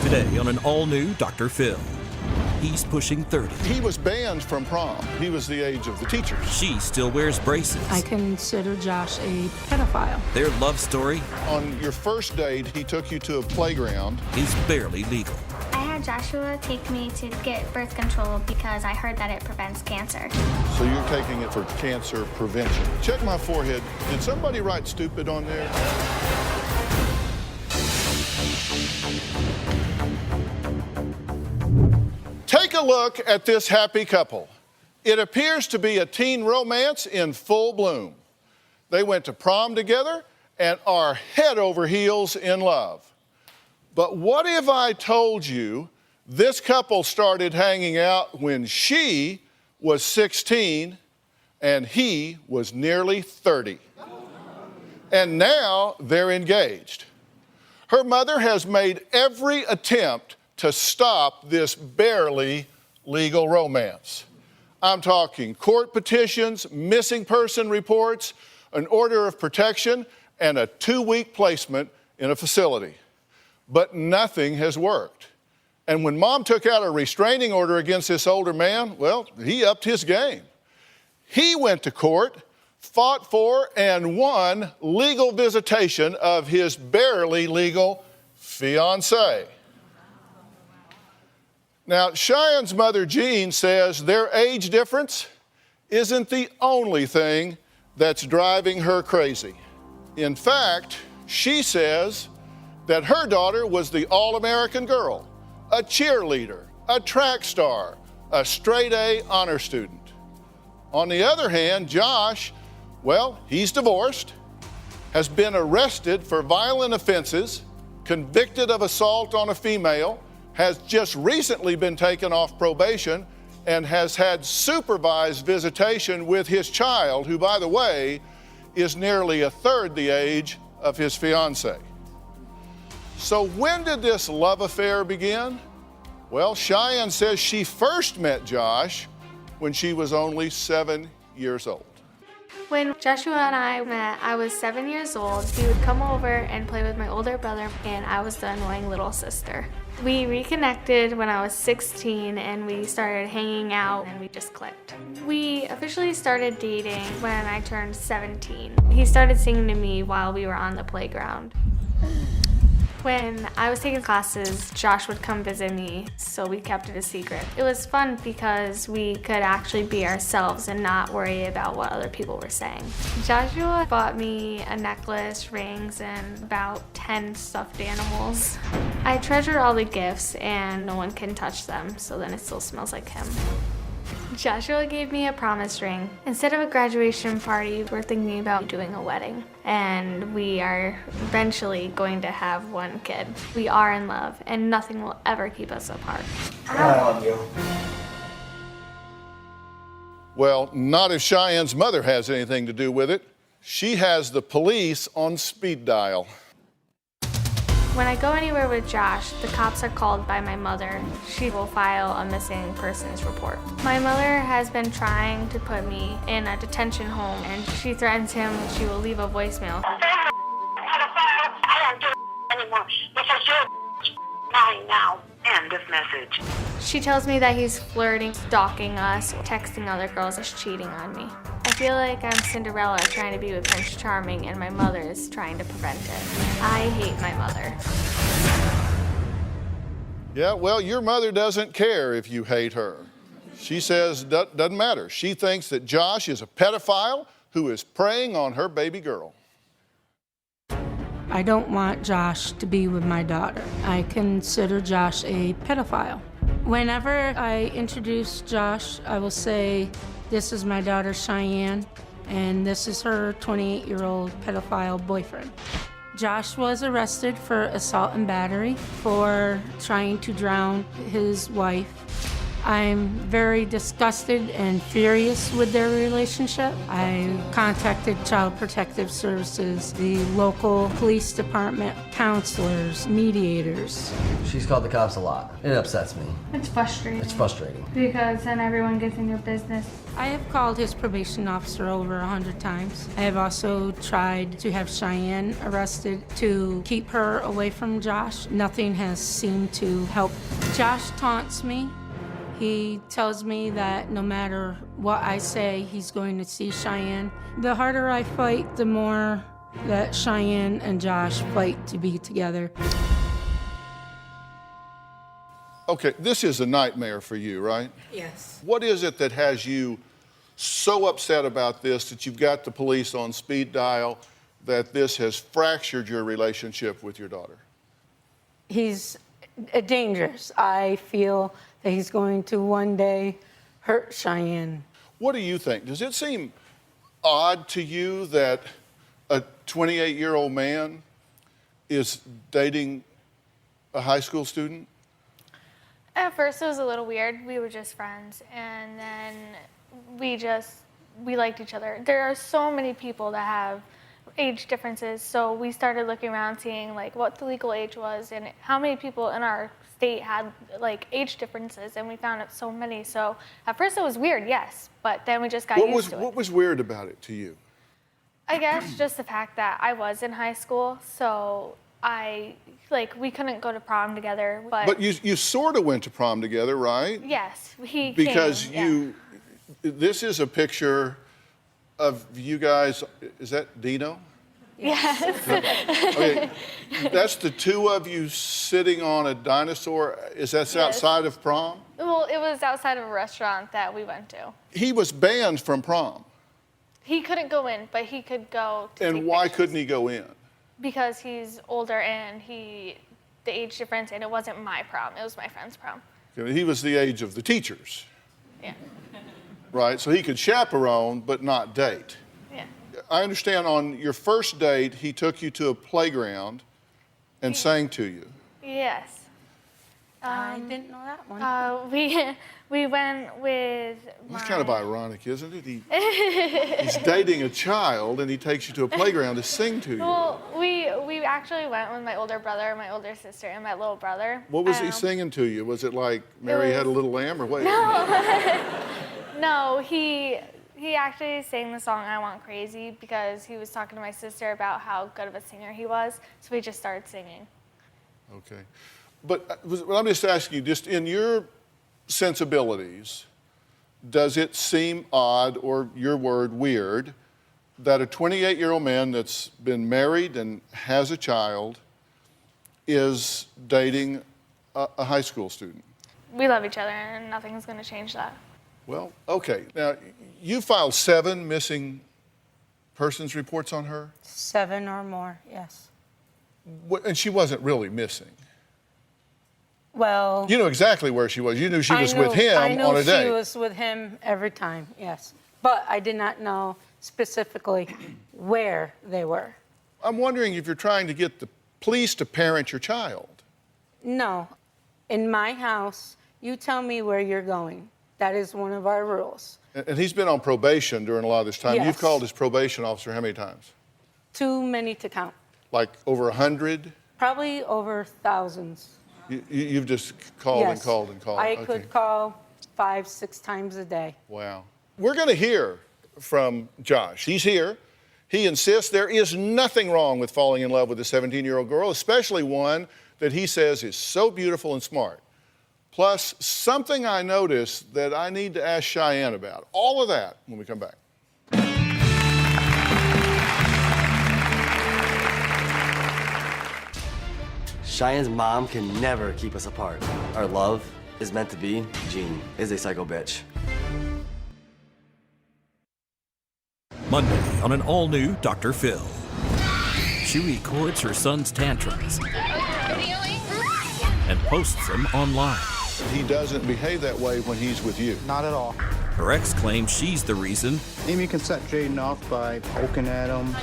Today on an all-new Dr. Phil. He's pushing 30. He was banned from prom. He was the age of the teachers. She still wears braces. I consider Josh a pedophile. Their love story On your first date, he took you to a playground. is barely legal. I had Joshua take me to get birth control because I heard that it prevents cancer. So you're taking it for cancer prevention. Check my forehead. Did somebody write stupid on there? Take a look at this happy couple. It appears to be a teen romance in full bloom. They went to prom together and are head over heels in love. But what if I told you this couple started hanging out when she was 16 and he was nearly 30? And now they're engaged. Her mother has made every attempt to stop this barely legal romance. I'm talking court petitions, missing person reports, an order of protection, and a 2-week placement in a facility. But nothing has worked. And when mom took out a restraining order against this older man, well, he upped his game. He went to court, fought for, and won legal visitation of his barely legal fiancée. Now, Cheyenne's mother, Jean, says their age difference isn't the only thing that's driving her crazy. In fact, she says that her daughter was the all-American girl, a cheerleader, a track star, a straight-A honor student. On the other hand, Josh, well, he's divorced, has been arrested for violent offenses, convicted of assault on a female, has just recently been taken off probation, and has had supervised visitation with his child, who, by the way, is nearly a third the age of his fiancée. So when did this love affair begin? Well, Cheyenne says she first met Josh when she was only 7 years old. When Joshua and I met, I was 7 years old. He would come over and play with my older brother, and I was the annoying little sister. We reconnected when I was 16, and we started hanging out, and we just clicked. We officially started dating when I turned 17. He started singing to me while we were on the playground. When I was taking classes, Josh would come visit me, so we kept it a secret. It was fun because we could actually be ourselves and not worry about what other people were saying. Joshua bought me a necklace, rings, and about 10 stuffed animals. I treasure all the gifts and no one can touch them, so then it still smells like him. Joshua gave me a promise ring. Instead of a graduation party, we're thinking about doing a wedding. And we are eventually going to have one kid. We are in love, and nothing will ever keep us apart. I love you. Well, not if Cheyenne's mother has anything to do with it. She has the police on speed dial. When I go anywhere with Josh, the cops are called by my mother. She will file a missing persons report. My mother has been trying to put me in a detention home, and she threatens him she will leave a voicemail. I don't do anymore because you're mine now. End of message. She tells me that he's flirting, stalking us, texting other girls, is cheating on me. I feel like I'm Cinderella trying to be with Prince Charming, and my mother is trying to prevent it. I hate my mother. Yeah, well, your mother doesn't care if you hate her. She says doesn't matter. She thinks that Josh is a pedophile who is preying on her baby girl. I don't want Josh to be with my daughter. I consider Josh a pedophile. Whenever I introduce Josh, I will say, this is my daughter Cheyenne, and this is her 28-year-old pedophile boyfriend. Josh was arrested for assault and battery for trying to drown his wife. I'm very disgusted and furious with their relationship. I contacted Child Protective Services, the local police department, counselors, mediators. She's called the cops a lot. It upsets me. It's frustrating. It's frustrating. Because then everyone gets in your business. I have called his probation officer over 100 times. I have also tried to have Cheyenne arrested to keep her away from Josh. Nothing has seemed to help. Josh taunts me. He tells me that no matter what I say, he's going to see Cheyenne. The harder I fight, the more that Cheyenne and Josh fight to be together. Okay, this is a nightmare for you, right? Yes. What is it that has you so upset about this that you've got the police on speed dial, that this has fractured your relationship with your daughter? He's dangerous. I feel that he's going to one day hurt Cheyenne. What do you think? Does it seem odd to you that a 28-year-old man is dating a high school student? At first it was a little weird. We were just friends, and then we liked each other. There are so many people that have age differences, so we started looking around, seeing like what the legal age was and how many people in our state had like age differences, and we found out so many. So at first it was weird, yes, but then we just got used to it. What was weird about it to you? I guess just the fact that I was in high school, so we couldn't go to prom together. But you sort of went to prom together, right? Yes, he Because came, this is a picture of you guys. Is that Dino? Yes. Okay, that's the two of you sitting on a dinosaur. Is that outside of prom? Well, it was outside of a restaurant that we went to. He was banned from prom. He couldn't go in, but he could go to And take why pictures. couldn't he go in? Because he's older and the age difference, and it wasn't my prom, it was my friend's prom. He was the age of the teachers, Yeah. right? So he could chaperone, but not date. Yeah. I understand on your first date, he took you to a playground and sang to you. Yes. I didn't know that one. We went with That's kind of ironic, isn't it? He's dating a child and he takes you to a playground to sing to you. Well, we actually went with my older brother, my older sister, and my little brother. What was he singing to you? Was it like Mary Had a Little Lamb or what? No, he actually sang the song I Want Crazy because he was talking to my sister about how good of a singer he was, so we just started singing. Okay. But I'm just asking you, just in your sensibilities, does it seem odd, or your word, weird, that a 28-year-old man that's been married and has a child is dating a high school student? We love each other, and nothing's going to change that. Well, okay. Now, you filed 7 missing persons reports on her? 7 or more, yes. And she wasn't really missing. Well, You know exactly where she was. You knew she was with him I knew on a date. she was with him every time, yes. But I did not know specifically where they were. I'm wondering if you're trying to get the police to parent your child. No. In my house, you tell me where you're going. That is one of our rules. And he's been on probation during a lot of this time. Yes. You've called his probation officer how many times? Too many to count. Like over 100? Probably over thousands. You've just called Yes. and called and called. I Okay. could call 5, 6 times a day. Wow. We're going to hear from Josh. He's here. He insists there is nothing wrong with falling in love with a 17-year-old girl, especially one that he says is so beautiful and smart. Plus, something I noticed that I need to ask Cheyenne about. All of that when we come back. Cheyenne's mom can never keep us apart. Our love is meant to be. Jean is a psycho bitch. Monday on an all-new Dr. Phil. She records her son's tantrums and posts them online. He doesn't behave that way when he's with you. Not at all. Her ex claims she's the reason Amy can set Jaden off by poking at him.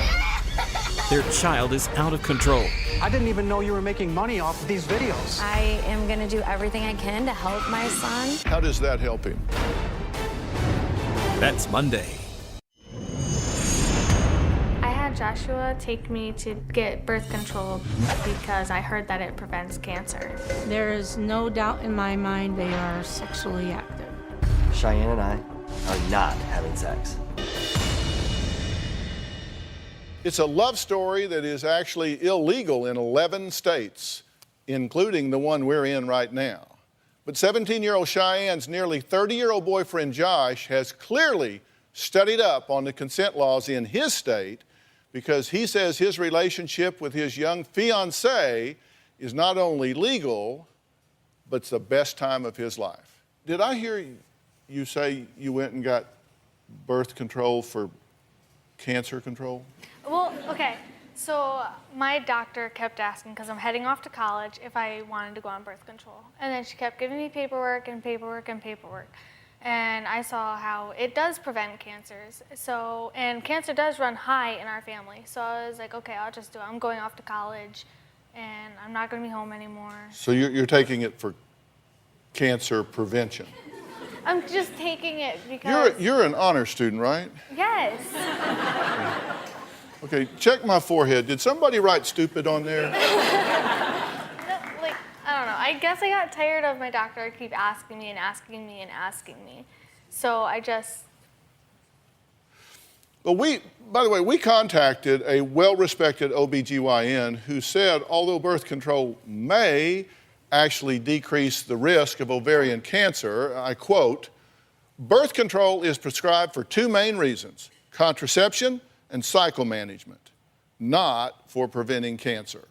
their child is out of control. I didn't even know you were making money off of these videos. I am going to do everything I can to help my son. How does that help him? That's Monday. I had Joshua take me to get birth control because I heard that it prevents cancer. There is no doubt in my mind they are sexually active. Cheyenne and I are not having sex. It's a love story that is actually illegal in 11 states, including the one we're in right now. But 17-year-old Cheyenne's nearly 30-year-old boyfriend Josh has clearly studied up on the consent laws in his state because he says his relationship with his young fiancée is not only legal, but it's the best time of his life. Did I hear you say you went and got birth control for cancer control? Well, okay, so my doctor kept asking, because I'm heading off to college, if I wanted to go on birth control. And then she kept giving me paperwork and paperwork and paperwork. And I saw how it does prevent cancers. And cancer does run high in our family. So I was like, okay, I'll just do it. I'm going off to college, and I'm not going to be home anymore. So you're taking it for cancer prevention? I'm just taking it because... You're an honor student, right? Yes. Okay, check my forehead. Did somebody write stupid on there? No, like, I don't know. I guess I got tired of my doctor keep asking me and asking me and asking me. So I just... Well, by the way, we contacted a well-respected OBGYN who said although birth control may actually decrease the risk of ovarian cancer, I quote, birth control is prescribed for two main reasons, contraception and cycle management, not for preventing cancer.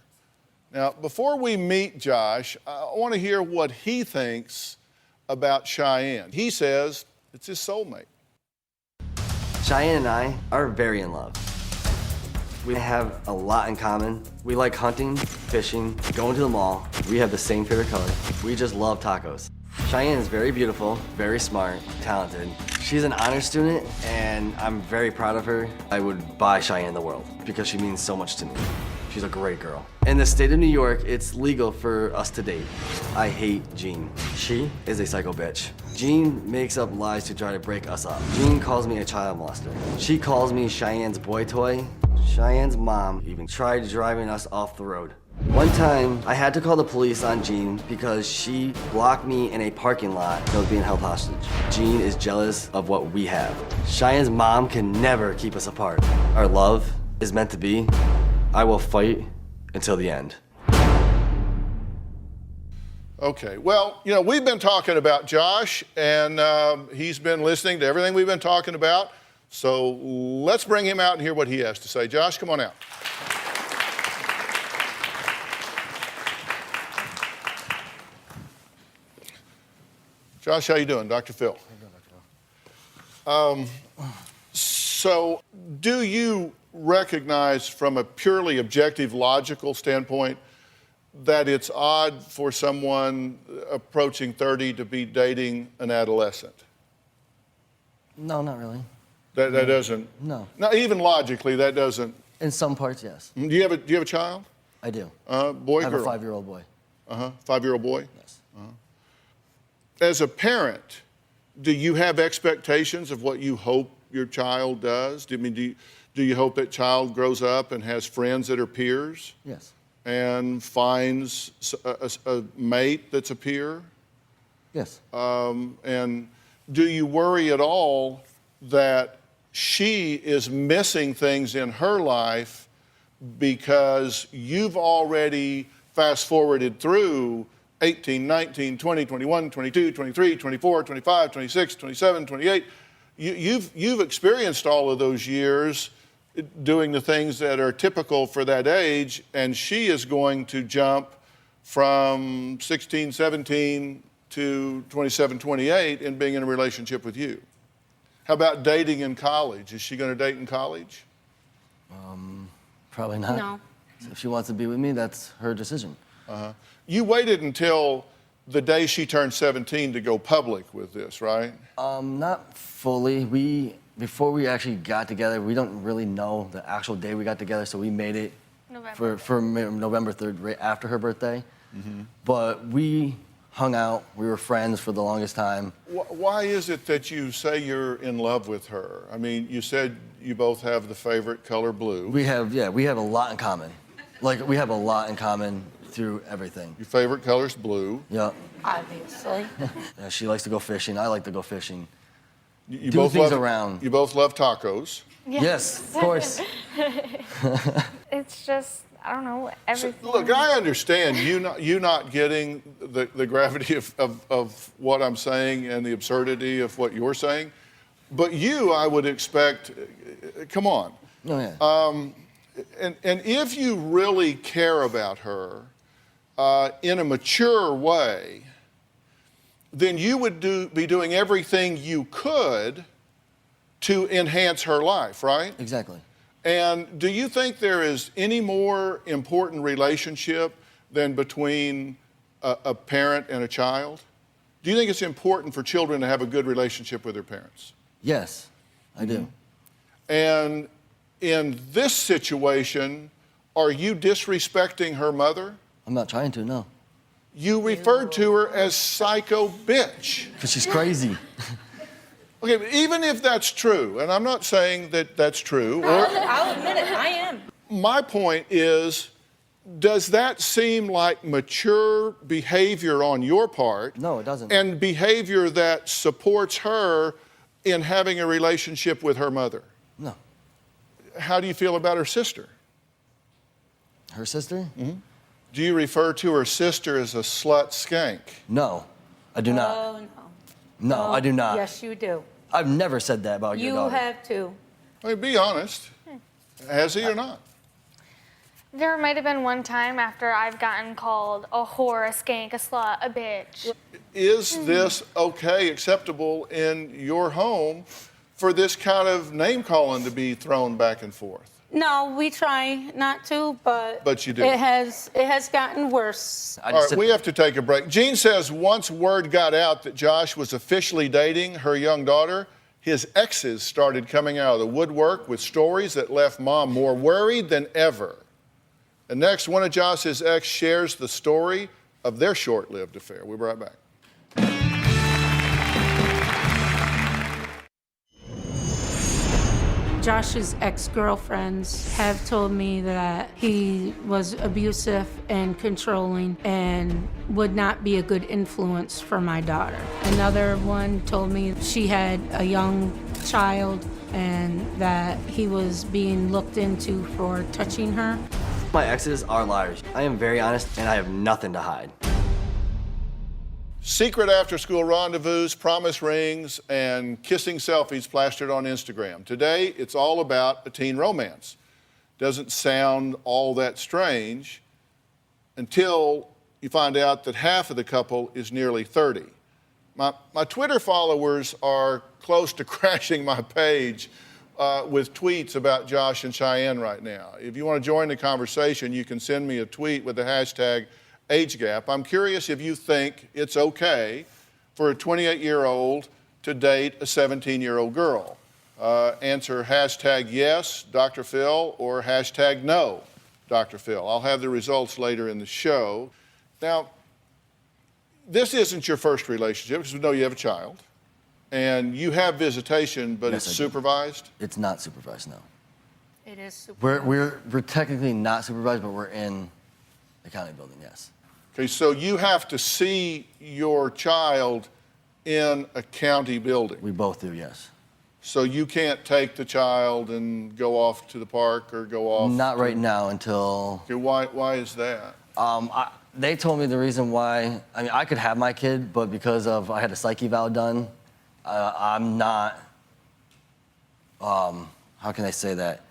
Now, before we meet Josh, I want to hear what he thinks about Cheyenne. He says it's his soulmate. Cheyenne and I are very in love. We have a lot in common. We like hunting, fishing, going to the mall. We have the same favorite color. We just love tacos. Cheyenne is very beautiful, very smart, talented. She's an honor student, and I'm very proud of her. I would buy Cheyenne the world because she means so much to me. She's a great girl. In the state of New York, it's legal for us to date. I hate Jean. She is a psycho bitch. Jean makes up lies to try to break us up. Jean calls me a child molester. She calls me Cheyenne's boy toy. Cheyenne's mom even tried driving us off the road. One time, I had to call the police on Jean because she blocked me in a parking lot and was being held hostage. Jean is jealous of what we have. Cheyenne's mom can never keep us apart. Our love is meant to be. I will fight until the end. Okay, well, you know, we've been talking about Josh, and he's been listening to everything we've been talking about. So let's bring him out and hear what he has to say. Josh, come on out. Josh, how you doing? Dr. Phil. How you doing, Dr. Phil? So do you recognize from a purely objective, logical standpoint that it's odd for someone approaching 30 to be dating an adolescent? No, not really. That doesn't? No. Not even logically, that doesn't? In some parts, yes. Do you have a child? I do. Boy, I have girl? a 5-year-old boy. 5-year-old boy? Yes. As a parent, do you have expectations of what you hope your child does? Do you hope that child grows up and has friends that are peers? Yes. And finds a mate that's a peer? Yes. And do you worry at all that she is missing things in her life because you've already fast forwarded through 18, 19, 20, 21, 22, 23, 24, 25, 26, 27, 28. You've experienced all of those years doing the things that are typical for that age, and she is going to jump from 16, 17 to 27, 28 in being in a relationship with you. How about dating in college? Is she going to date in college? Probably not. No. If she wants to be with me, that's her decision. You waited until the day she turned 17 to go public with this, right? Not fully. Before we actually got together, we don't really know the actual day we got together, so we made it for November 3rd, right after her birthday. But we hung out. We were friends for the longest time. Why is it that you say you're in love with her? I mean, you said you both have the favorite color blue. We have a lot in common. Like, we have a lot in common through everything. Your favorite color's blue. Yeah. Obviously. Yeah, she likes to go fishing. I like to go fishing. You Do both things love, around. You both love tacos. Yes, of course. It's just, I don't know, everything. Look, I understand you not getting the gravity of what I'm saying and the absurdity of what you're saying, but I would expect, come on. Oh, yeah. And if you really care about her in a mature way, then you would be doing everything you could to enhance her life, right? Exactly. And do you think there is any more important relationship than between a parent and a child? Do you think it's important for children to have a good relationship with their parents? Yes, I do. And in this situation, are you disrespecting her mother? I'm not trying to, no. You referred to her as psycho bitch. Because she's crazy. Okay, but even if that's true, and I'm not saying that that's true, I'll admit it, I am. my point is, does that seem like mature behavior on your part? No, it doesn't. And behavior that supports her in having a relationship with her mother? No. How do you feel about her sister? Her sister? Mm-hmm. Do you refer to her sister as a slut skank? No, I do not. Oh, no. No, I do not. Yes, you do. I've never said that about your You daughter. have to. I mean, be honest. Has he or not? There might have been one time after I've gotten called a whore, a skank, a slut, a bitch. Is this okay, acceptable in your home for this kind of name calling to be thrown back and forth? No, we try not to, but you do. It has gotten worse. All right, we have to take a break. Jean says once word got out that Josh was officially dating her young daughter, his exes started coming out of the woodwork with stories that left mom more worried than ever. And next, one of Josh's ex shares the story of their short-lived affair. We'll be right back. Josh's ex-girlfriends have told me that he was abusive and controlling and would not be a good influence for my daughter. Another one told me she had a young child and that he was being looked into for touching her. My exes are liars. I am very honest and I have nothing to hide. Secret after-school rendezvous, promise rings, and kissing selfies plastered on Instagram. Today, it's all about a teen romance. Doesn't sound all that strange until you find out that half of the couple is nearly 30. My Twitter followers are close to crashing my page with tweets about Josh and Cheyenne right now. If you want to join the conversation, you can send me a tweet with the hashtag age gap. I'm curious if you think it's okay for a 28-year-old to date a 17-year-old girl. Answer hashtag yes, Dr. Phil, or hashtag no, Dr. Phil. I'll have the results later in the show. Now, this isn't your first relationship because we know you have a child. And you have visitation, but Yes, it's I do. supervised? It's not supervised, no. It is super. We're technically not supervised, but we're in the county building, yes. Okay, so you have to see your child in a county building. We both do, yes. So you can't take the child and go off to the park or go off? Not right now until... Okay, why is that? They told me the reason why, I mean, I could have my kid, but because of, I had a psych eval done, I'm not, how can I say that?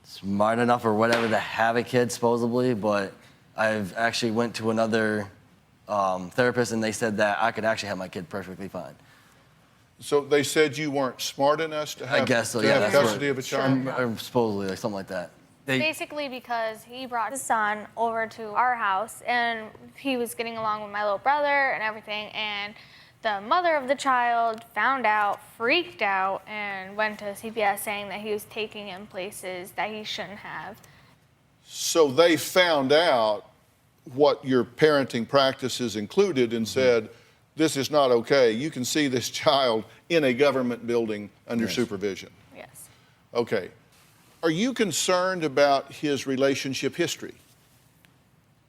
Smart enough or whatever to have a kid, supposedly, but I've actually went to another therapist and they said that I could actually have my kid perfectly fine. So they said you weren't smart enough to have, I guess so, to yeah. have that's custody what- of a child? Or supposedly, like something like that. Basically because he brought his son over to our house and he was getting along with my little brother and everything, and the mother of the child found out, freaked out, and went to CPS saying that he was taking him places that he shouldn't have. So they found out what your parenting practices included and said, this is not okay. You can see this child in a government building under supervision. Yes. Okay. Are you concerned about his relationship history?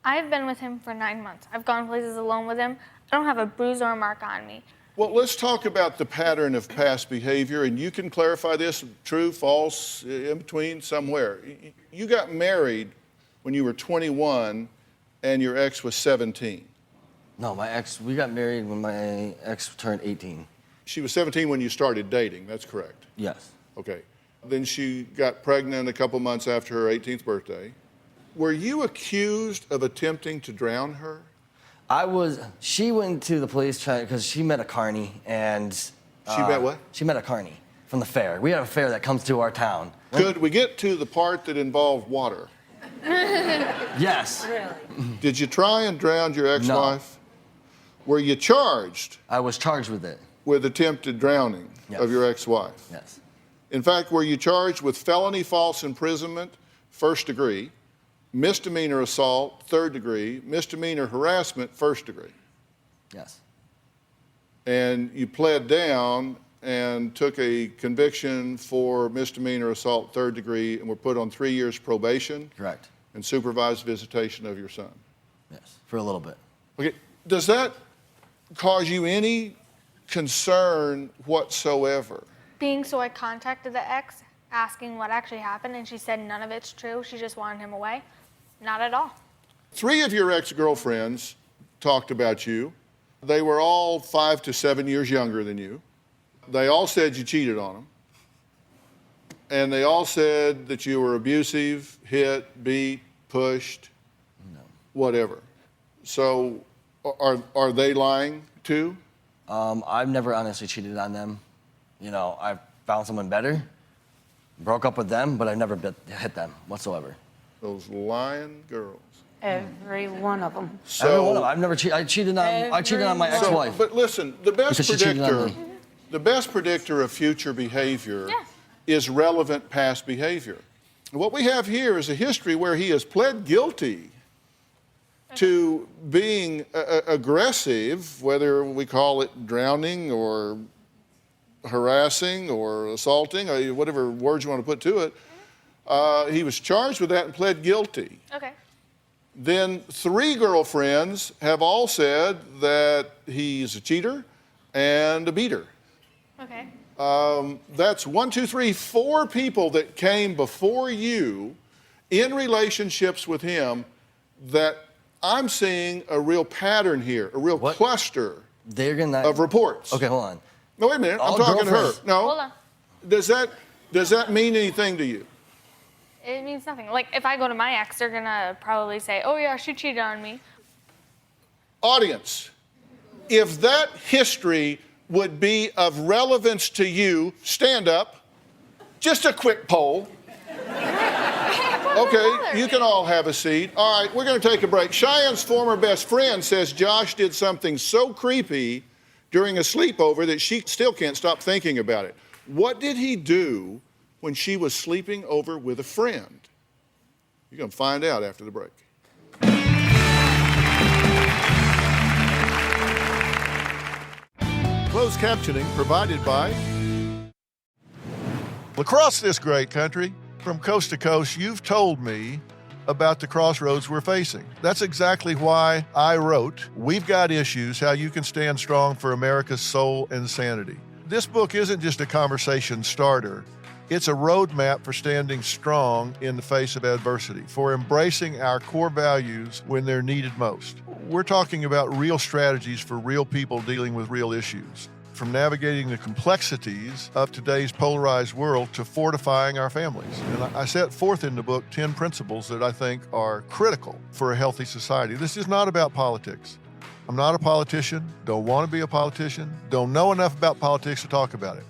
I've been with him for 9 months. I've gone places alone with him. I don't have a bruise or a mark on me. Well, let's talk about the pattern of past behavior, and you can clarify this, true, false, in between, somewhere. You got married when you were 21 and your ex was 17. No, we got married when my ex turned 18. She was 17 when you started dating, that's correct? Yes. Okay. Then she got pregnant a couple months after her 18th birthday. Were you accused of attempting to drown her? She went to the police because she met a carny and... She met what? She met a carny from the fair. We have a fair that comes to our town. Could we get to the part that involved water? Yes. Really? Did you try and drown your ex-wife? No. Were you charged? I was charged with it. With attempted drowning of your ex-wife? Yes. In fact, were you charged with felony false imprisonment, 1st degree, misdemeanor assault, 3rd degree, misdemeanor harassment, 1st degree? Yes. And you pled down and took a conviction for misdemeanor assault, 3rd degree, and were put on 3 years probation? Correct. And supervised visitation of your son? Yes, for a little bit. Okay, does that cause you any concern whatsoever? So I contacted the ex, asking what actually happened, and she said none of it's true. She just wanted him away. Not at all. 3 of your ex-girlfriends talked about you. They were all 5 to 7 years younger than you. They all said you cheated on them. And they all said that you were abusive, hit, beat, pushed, whatever. So are they lying too? I've never honestly cheated on them. You know, I found someone better, broke up with them, but I never hit them whatsoever. Those lying girls. Every one of them. So, every one of them. I've never cheated. I cheated on my ex-wife. But listen, the best predictor of future behavior is relevant past behavior. What we have here is a history where he has pled guilty to being aggressive, whether we call it drowning or harassing or assaulting, or whatever words you want to put to it. He was charged with that and pled guilty. Okay. Then 3 girlfriends have all said that he's a cheater and a beater. Okay. That's 1, 2, 3, 4 people that came before you in relationships with him that I'm seeing a real pattern here, a real cluster of reports. Okay, hold on. No, wait a minute. I'm talking to her. No. Hold on. Does that mean anything to you? It means nothing. Like, if I go to my ex, they're going to probably say, oh, yeah, she cheated on me. Audience, if that history would be of relevance to you, stand up. Just a quick poll. Okay, you can all have a seat. All right, we're going to take a break. Cheyenne's former best friend says Josh did something so creepy during a sleepover that she still can't stop thinking about it. What did he do when she was sleeping over with a friend? You're going to find out after the break. Closed captioning provided by... Across this great country, from coast to coast, you've told me about the crossroads we're facing. That's exactly why I wrote We've Got Issues, How You Can Stand Strong for America's Soul and Sanity. This book isn't just a conversation starter. It's a roadmap for standing strong in the face of adversity, for embracing our core values when they're needed most. We're talking about real strategies for real people dealing with real issues, from navigating the complexities of today's polarized world to fortifying our families. And I set forth in the book 10 principles that I think are critical for a healthy society. This is not about politics. I'm not a politician, don't want to be a politician, don't know enough about politics to talk about it.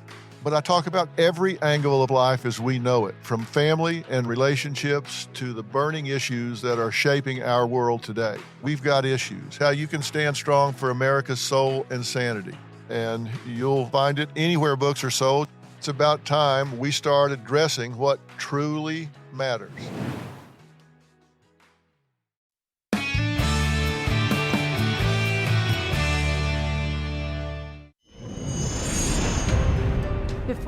But I talk about every angle of life as we know it, from family and relationships to the burning issues that are shaping our world today. We've got issues, how you can stand strong for America's soul and sanity. And you'll find it anywhere books are sold. It's about time we start addressing what truly matters.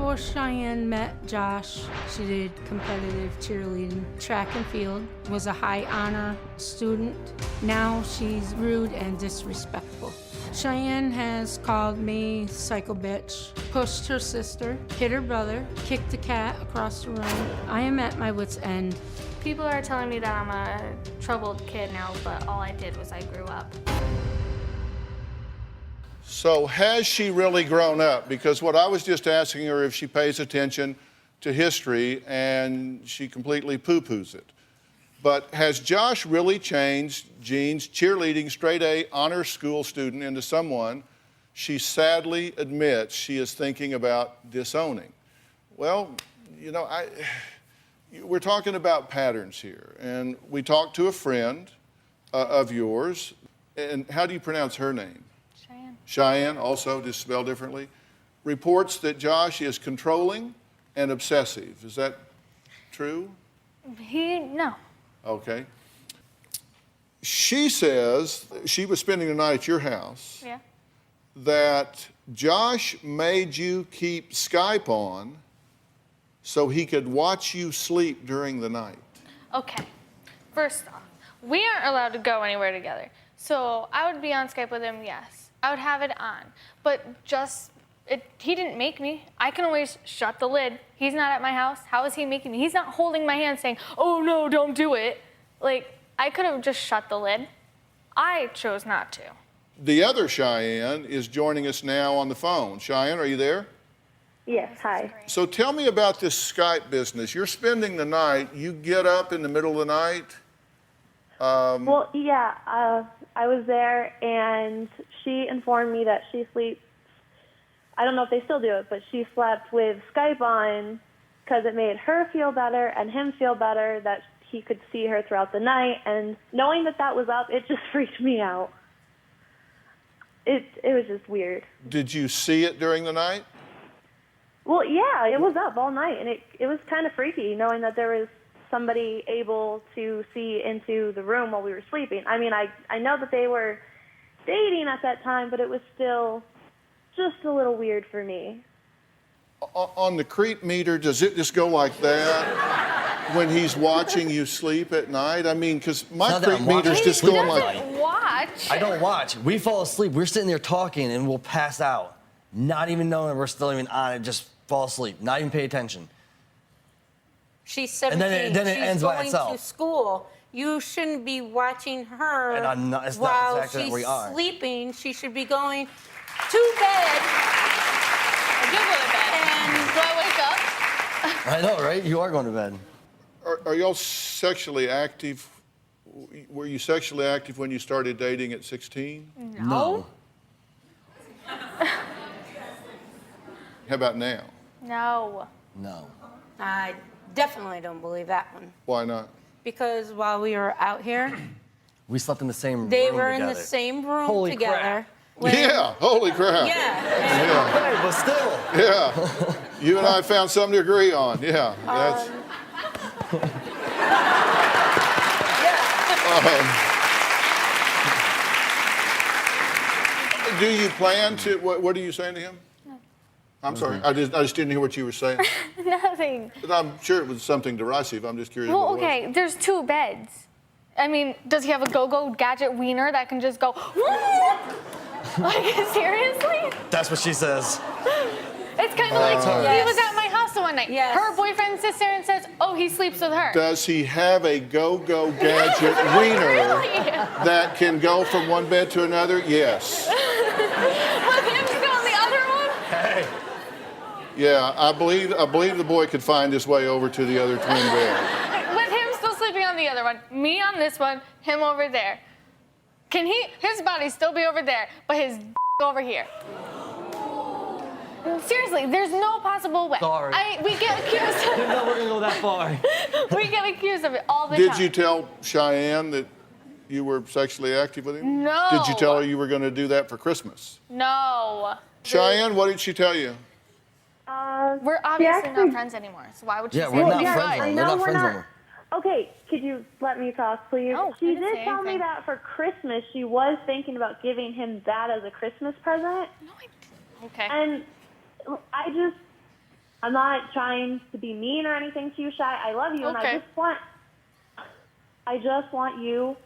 Before Cheyenne met Josh, she did competitive cheerleading, track and field, was a high honor student. Now she's rude and disrespectful. Cheyenne has called me psycho bitch, pushed her sister, hit her brother, kicked a cat across the room. I am at my wit's end. People are telling me that I'm a troubled kid now, but all I did was I grew up. So has she really grown up? Because what I was just asking her if she pays attention to history and she completely poo-poos it. But has Josh really changed Jean's cheerleading straight A honor school student into someone she sadly admits she is thinking about disowning? Well, you know, we're talking about patterns here. And we talked to a friend of yours. And how do you pronounce her name? Cheyenne. Cheyenne, also just spelled differently. Reports that Josh is controlling and obsessive. Is that true? No. Okay. She says she was spending the night at your house. Yeah. That Josh made you keep Skype on so he could watch you sleep during the night. Okay. First off, we aren't allowed to go anywhere together. So I would be on Skype with him, yes. I would have it on. But he didn't make me. I can always shut the lid. He's not at my house. How is he making me? He's not holding my hand saying, oh no, don't do it. Like, I could have just shut the lid. I chose not to. The other Cheyenne is joining us now on the phone. Cheyenne, are you there? Yes, hi. So tell me about this Skype business. You're spending the night. You get up in the middle of the night. Well, yeah, I was there, and she informed me that she sleeps. I don't know if they still do it, but she slept with Skype on because it made her feel better and him feel better that he could see her throughout the night. And knowing that that was up, it just freaked me out. It was just weird. Did you see it during the night? Well, yeah, it was up all night, and it was kind of freaky knowing that there was somebody able to see into the room while we were sleeping. I mean, I know that they were dating at that time, but it was still just a little weird for me. On the creep meter, does it just go like that when he's watching you sleep at night? I mean, because my creep meter's just going like... Watch. I don't watch. We fall asleep. We're sitting there talking, and we'll pass out, not even knowing we're still even on it, just fall asleep, not even pay attention. She's 17. And then it ends by itself. She's going to school. You shouldn't be watching her And I'm not, it's not while exactly she's that we are. sleeping. She should be going to bed. I do go to bed. And do I wake up? I know, right? You are going to bed. Are y'all sexually active? Were you sexually active when you started dating at 16? No. How about now? No. No. I definitely don't believe that one. Why not? Because while we were out here, We slept in the same room they were together. in the same room Holy together. crap. Yeah, holy crap. Yeah. Okay, but still. Yeah. You and I found something to agree on. Yeah. That's. Do you plan to? What are you saying to him? No. I'm sorry. I just didn't hear what you were saying. Nothing. But I'm sure it was something derisive. I'm just curious. Well, what it was. okay, there's 2 beds. I mean, does he have a go-go gadget wiener that can just go, like, seriously? That's what she says. It's kind of like Yes. he was at my house the one night. Yes. Her boyfriend sits there and says, oh, he sleeps with her. Does he have a go-go gadget wiener Really? that can go from one bed to another? Yes. With him still on the other one? Hey. Yeah, I believe the boy could find his way over to the other twin bed. With him still sleeping on the other one, me on this one, him over there. Can his body still be over there, but his over here? Seriously, there's no possible way. Sorry. We get accused of Didn't know we're gonna go that far. We get accused of it all the time. Did you tell Cheyenne that you were sexually active with him? No. Did you tell her you were going to do that for Christmas? No. Cheyenne, what did she tell you? We're obviously not friends anymore, so why would she Yeah, say we're that? not friends anymore. We're not friends anymore. Okay, could you let me talk, please? No, she I didn't did say tell me anything. that for Christmas she was thinking about giving him that as a Christmas present. No, okay. And I'm not trying to be mean or anything to you, Shy. I love you, and I just want you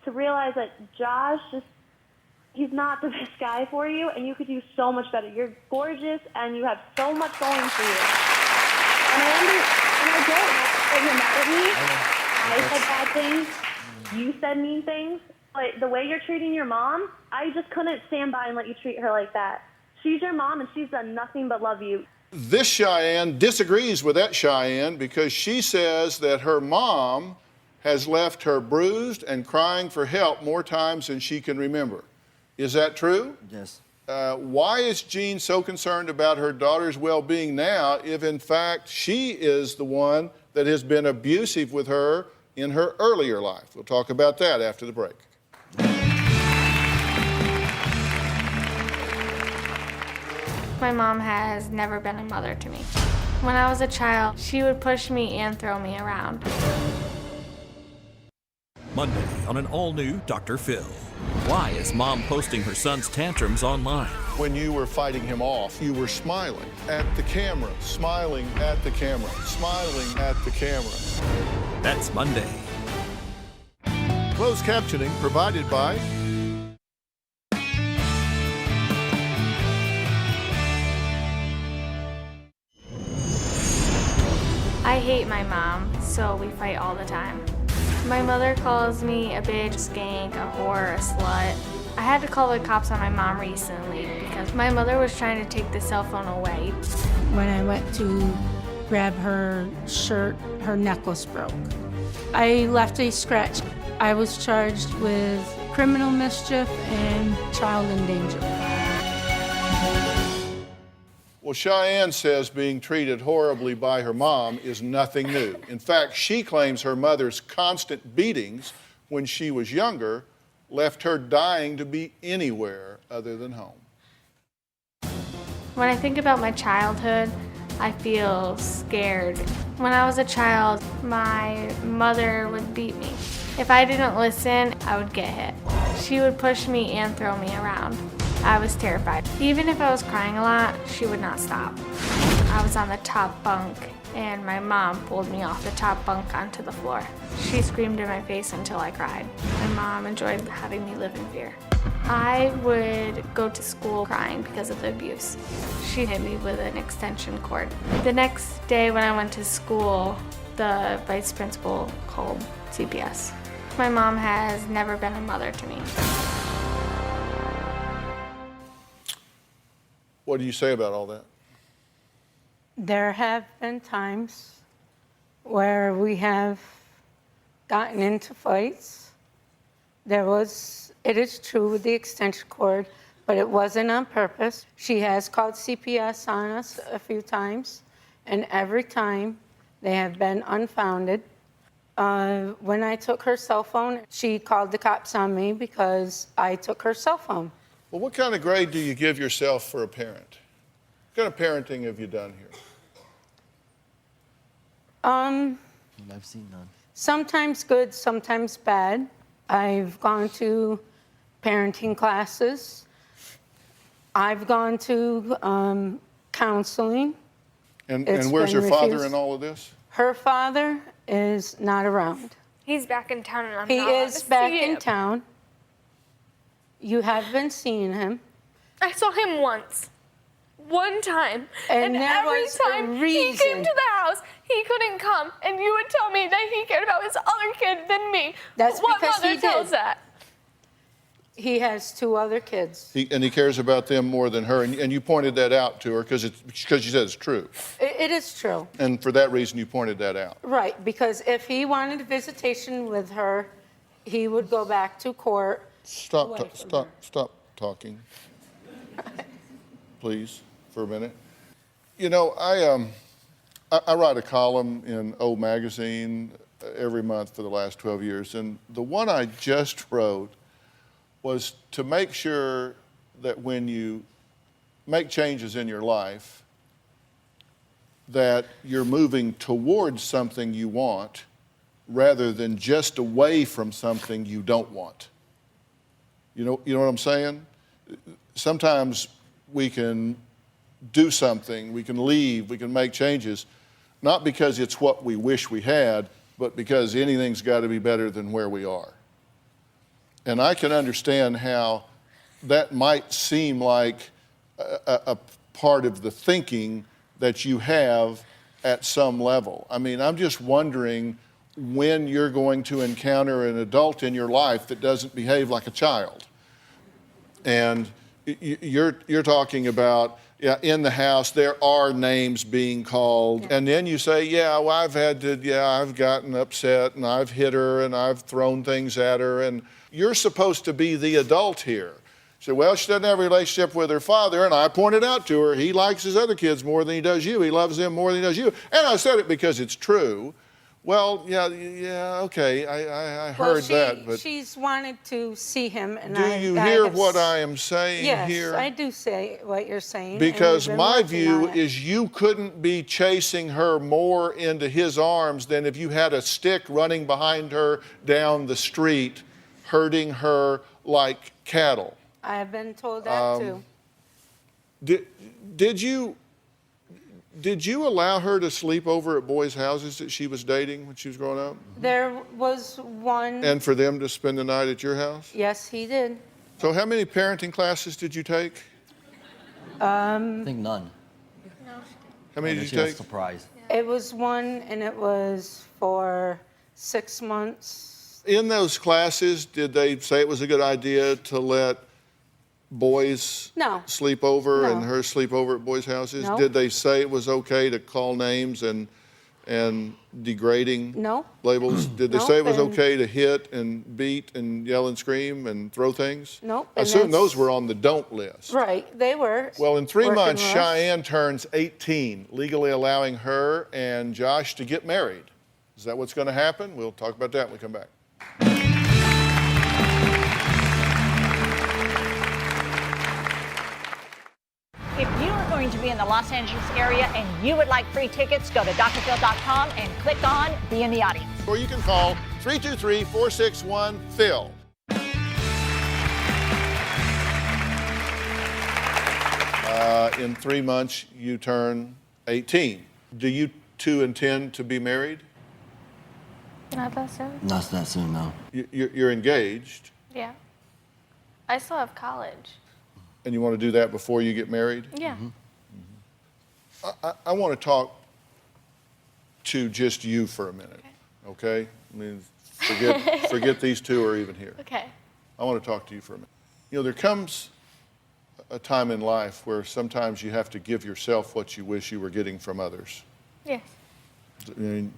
to realize that Josh he's not the best guy for you, and you could do so much better. You're gorgeous, and you have so much going for you. And I get that you're mad at me. I said bad things. You said mean things. But the way you're treating your mom, I just couldn't stand by and let you treat her like that. She's your mom, and she's done nothing but love you. This Cheyenne disagrees with that Cheyenne because she says that her mom has left her bruised and crying for help more times than she can remember. Is that true? Yes. Why is Jean so concerned about her daughter's well-being now if, in fact, she is the one that has been abusive with her in her earlier life? We'll talk about that after the break. My mom has never been a mother to me. When I was a child, she would push me and throw me around. Monday on an all-new Dr. Phil. Why is mom posting her son's tantrums online? When you were fighting him off, you were smiling at the camera, smiling at the camera, smiling at the camera. That's Monday. Closed captioning provided by I hate my mom, so we fight all the time. My mother calls me a bitch, a skank, a whore, a slut. I had to call the cops on my mom recently because my mother was trying to take the cell phone away. When I went to grab her shirt, her necklace broke. I left a scratch. I was charged with criminal mischief and child endangerment. Well, Cheyenne says being treated horribly by her mom is nothing new. In fact, she claims her mother's constant beatings when she was younger left her dying to be anywhere other than home. When I think about my childhood, I feel scared. When I was a child, my mother would beat me. If I didn't listen, I would get hit. She would push me and throw me around. I was terrified. Even if I was crying a lot, she would not stop. I was on the top bunk, and my mom pulled me off the top bunk onto the floor. She screamed in my face until I cried. My mom enjoyed having me live in fear. I would go to school crying because of the abuse. She hit me with an extension cord. The next day when I went to school, the vice principal called CPS. My mom has never been a mother to me. What do you say about all that? There have been times where we have gotten into fights. It is true with the extension cord, but it wasn't on purpose. She has called CPS on us a few times, and every time they have been unfounded. When I took her cell phone, she called the cops on me because I took her cell phone. Well, what kind of grade do you give yourself for a parent? What kind of parenting have you done here? I've seen none. Sometimes good, sometimes bad. I've gone to parenting classes. I've gone to counseling. And where's your father in all of this? Her father is not around. He's back in town, and I'm He not allowed is to back see in him. town. You have been seeing him. I saw him once. One time. And there every was a time he reason. came to the house, he couldn't come. And you would tell me that he cared about his other kid than me. That's what because mother he tells did. that? He has 2 other kids. And he cares about them more than her. And you pointed that out to her because you said it's true. It is true. And for that reason, you pointed that out. Right, because if he wanted a visitation with her, he would go back to court. Stop talking, please, for a minute. You know, I write a column in O Magazine every month for the last 12 years, and the one I just wrote was to make sure that when you make changes in your life, that you're moving towards something you want rather than just away from something you don't want. You know what I'm saying? Sometimes we can do something, we can leave, we can make changes, not because it's what we wish we had, but because anything's got to be better than where we are. And I can understand how that might seem like a part of the thinking that you have at some level. I mean, I'm just wondering when you're going to encounter an adult in your life that doesn't behave like a child. And you're talking about, yeah, in the house, there are names being called. Yeah. And then you say, yeah, well, I've gotten upset and I've hit her and I've thrown things at her. And you're supposed to be the adult here. She said, well, she doesn't have a relationship with her father. And I pointed out to her, he likes his other kids more than he does you. He loves them more than he does you. And I said it because it's true. Well, yeah, okay, I heard that, but she's wanted to see him, and do you hear what I am saying here? Yes, I do say what you're saying. Because my view is you couldn't be chasing her more into his arms than if you had a stick running behind her down the street, herding her like cattle. I have been told that too. Did you allow her to sleep over at boys' houses that she was dating when she was growing up? There was one. And for them to spend the night at your house? Yes, he did. So how many parenting classes did you take? I think none. No. How many did you take? Surprise. It was one, and it was for 6 months. In those classes, did they say it was a good idea to let boys sleep over and her sleep over at boys' houses? No. Did they say it was okay to call names and degrading labels? Did they say it was okay to hit and beat and yell and scream and throw things? Nope. I assume those were on the don't list. Right, they were. Well, in 3 months, Cheyenne turns 18, legally allowing her and Josh to get married. Is that what's going to happen? We'll talk about that when we come back. If you are going to be in the Los Angeles area and you would like free tickets, go to drphil.com and click on Be in the Audience. Or you can call 323-461-PHIL. In 3 months, you turn 18. Do you two intend to be married? Not that soon. Not that soon, no. You're engaged. Yeah. I still have college. And you want to do that before you get married? Yeah. I want to talk to just you for a minute, okay? I mean, forget these two are even here. Okay. I want to talk to you for a minute. You know, there comes a time in life where sometimes you have to give yourself what you wish you were getting from others. Yes. I mean,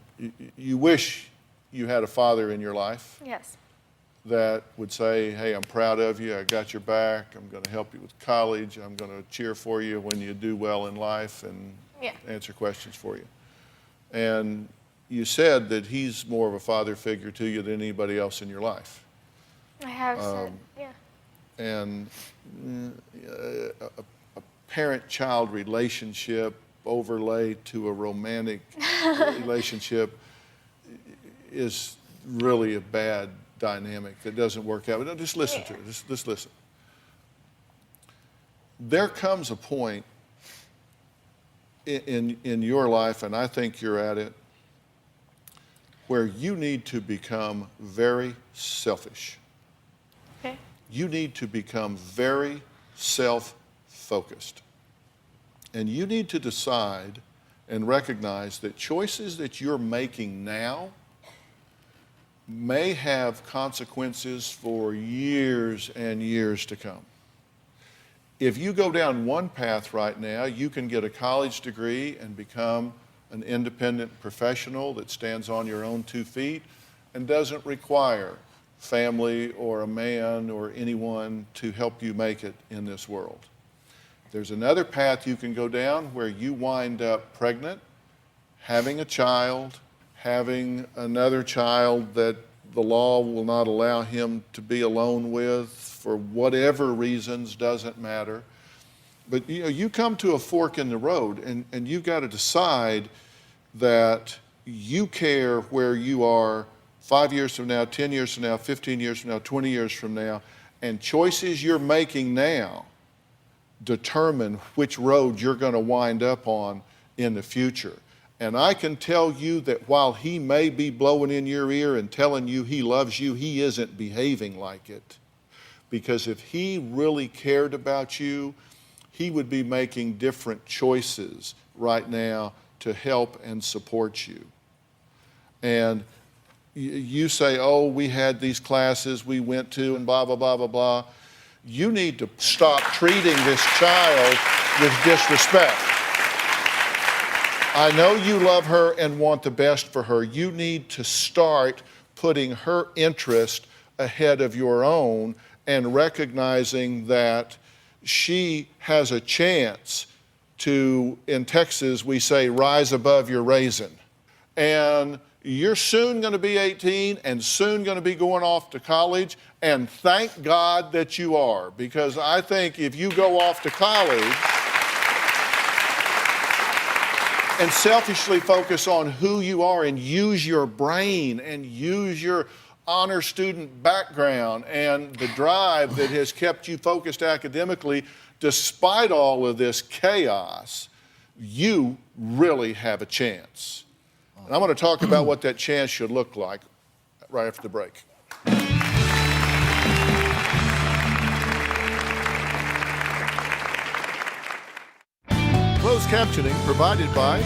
you wish you had a father in your life. Yes. That would say, hey, I'm proud of you, I got your back, I'm going to help you with college, I'm going to cheer for you when you do well in life and answer questions for you. And you said that he's more of a father figure to you than anybody else in your life. I have said, And a parent-child relationship overlaid to a romantic relationship is really a bad dynamic that doesn't work out. But just listen to it. Just listen. There comes a point in your life, and I think you're at it, where you need to become very selfish. Okay. You need to become very self-focused. And you need to decide and recognize that choices that you're making now may have consequences for years and years to come. If you go down one path right now, you can get a college degree and become an independent professional that stands on your own 2 feet and doesn't require family or a man or anyone to help you make it in this world. There's another path you can go down where you wind up pregnant, having a child, having another child that the law will not allow him to be alone with for whatever reasons, doesn't matter. But you come to a fork in the road and you've got to decide that you care where you are 5 years from now, 10 years from now, 15 years from now, 20 years from now, and choices you're making now determine which road you're going to wind up on in the future. And I can tell you that while he may be blowing in your ear and telling you he loves you, he isn't behaving like it. Because if he really cared about you, he would be making different choices right now to help and support you. And you say, oh, we had these classes we went to and blah, blah, blah, blah, blah. You need to stop treating this child with disrespect. I know you love her and want the best for her. You need to start putting her interest ahead of your own and recognizing that she has a chance to, in Texas, we say, rise above your raisin. And you're soon going to be 18 and soon going to be going off to college, and thank God that you are, because I think if you go off to college and selfishly focus on who you are and use your brain and use your honor student background and the drive that has kept you focused academically despite all of this chaos, you really have a chance. And I'm going to talk about what that chance should look like right after the break. Closed captioning provided by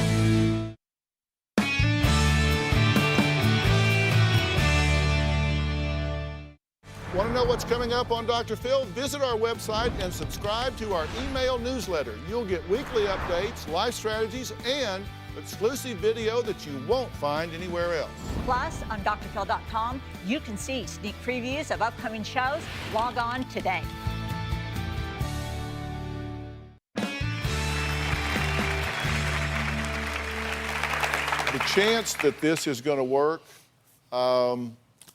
Want to know what's coming up on Dr. Phil? Visit our website and subscribe to our email newsletter. You'll get weekly updates, life strategies, and exclusive video that you won't find anywhere else. Plus, on drphil.com, you can see sneak previews of upcoming shows. Log on today. The chance that this is going to work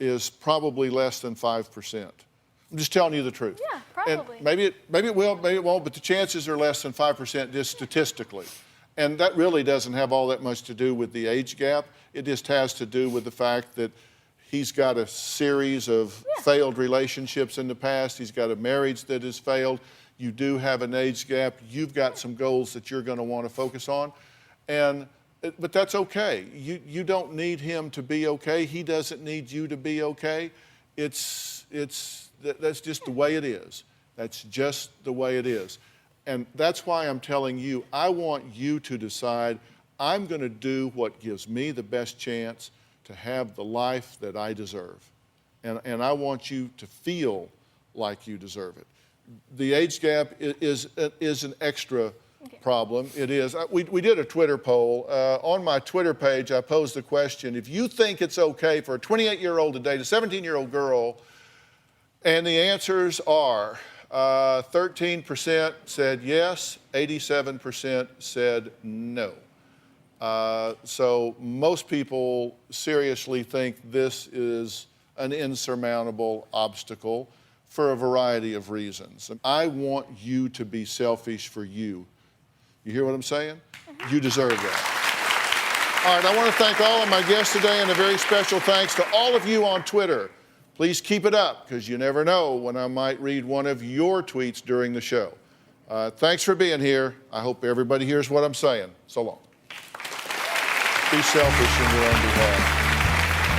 is probably less than 5%. I'm just telling you the truth. Yeah, probably. And maybe it will, maybe it won't, but the chances are less than 5% just statistically. And that really doesn't have all that much to do with the age gap. It just has to do with the fact that he's got a series of failed relationships in the past. He's got a marriage that has failed. You do have an age gap. You've got some goals that you're going to want to focus on. But that's okay. You don't need him to be okay. He doesn't need you to be okay. That's just the way it is. That's just the way it is. And that's why I'm telling you, I want you to decide, I'm going to do what gives me the best chance to have the life that I deserve. And I want you to feel like you deserve it. The age gap is an extra problem. It is. We did a Twitter poll. On my Twitter page, I posed the question, if you think it's okay for a 28-year-old to date a 17-year-old girl, and the answers are 13% said yes, 87% said no. So most people seriously think this is an insurmountable obstacle for a variety of reasons. And I want you to be selfish for you. You hear what I'm saying? You deserve that. All right, I want to thank all of my guests today, and a very special thanks to all of you on Twitter. Please keep it up, because you never know when I might read one of your tweets during the show. Thanks for being here. I hope everybody hears what I'm saying. So long. Be selfish in your own behalf.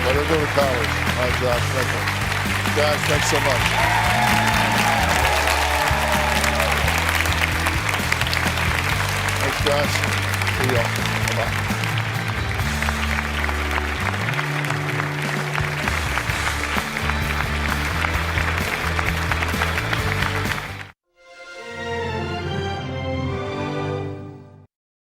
Let her go to college. All right, Josh, thank you. Guys, thanks so much. Thanks, guys. See y'all. Bye-bye.